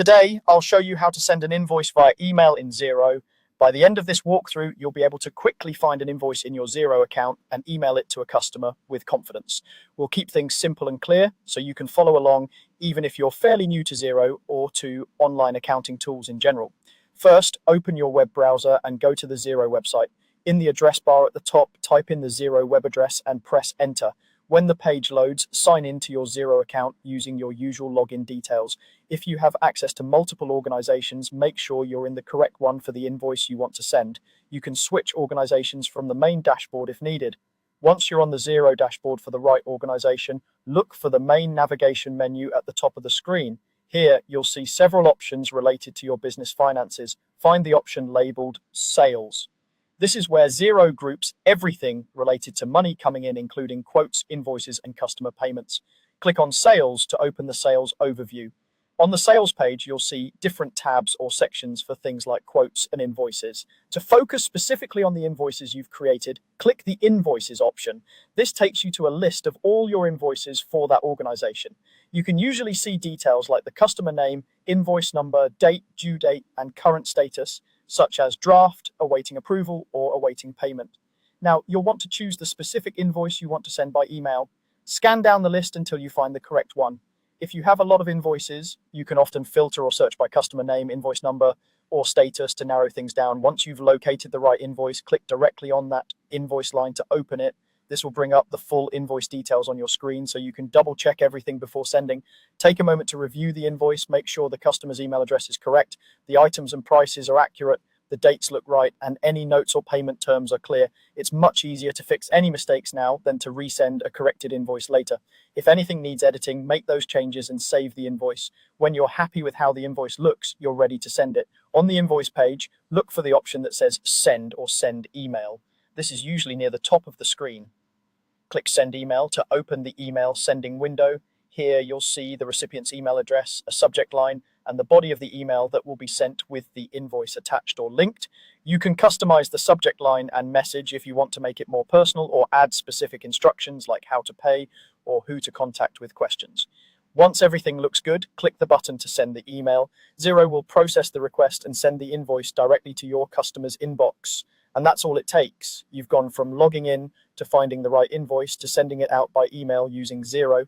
Today, I'll show you how to send an invoice via email in Xero. By the end of this walkthrough, you'll be able to quickly find an invoice in your Xero account and email it to a customer with confidence. We'll keep things simple and clear so you can follow along even if you're fairly new to Xero or to online accounting tools in general. First, open your web browser and go to the Xero website. In the address bar at the top, type in the Xero web address and press enter. When the page loads, sign in to your Xero account using your usual login details. If you have access to multiple organizations, make sure you're in the correct one for the invoice you want to send. You can switch organizations from the main dashboard if needed. Once you're on the Xero dashboard for the right organization, look for the main navigation menu at the top of the screen. Here, you'll see several options related to your business finances. Find the option labeled Sales. This is where Xero groups everything related to money coming in, including quotes, invoices, and customer payments. Click on Sales to open the sales overview. On the sales page, you'll see different tabs or sections for things like quotes and invoices. To focus specifically on the invoices you've created, click the Invoices option. This takes you to a list of all your invoices for that organization. You can usually see details like the customer name, invoice number, date, due date, and current status, such as draft, awaiting approval, or awaiting payment. Now, you'll want to choose the specific invoice you want to send by email. Scan down the list until you find the correct one. If you have a lot of invoices, you can often filter or search by customer name, invoice number, or status to narrow things down. Once you've located the right invoice, click directly on that invoice line to open it. This will bring up the full invoice details on your screen so you can double check everything before sending. Take a moment to review the invoice, make sure the customer's email address is correct, the items and prices are accurate, the dates look right, and any notes or payment terms are clear. It's much easier to fix any mistakes now than to resend a corrected invoice later. If anything needs editing, make those changes and save the invoice. When you're happy with how the invoice looks, you're ready to send it. On the invoice page, look for the option that says Send or Send Email. This is usually near the top of the screen. Click Send Email to open the email sending window. Here you'll see the recipient's email address, a subject line, and the body of the email that will be sent with the invoice attached or linked. You can customize the subject line and message if you want to make it more personal or add specific instructions like how to pay or who to contact with questions. Once everything looks good, click the button to send the email. Xero will process the request and send the invoice directly to your customer's inbox. And that's all it takes. You've gone from logging in to finding the right invoice to sending it out by email using Xero.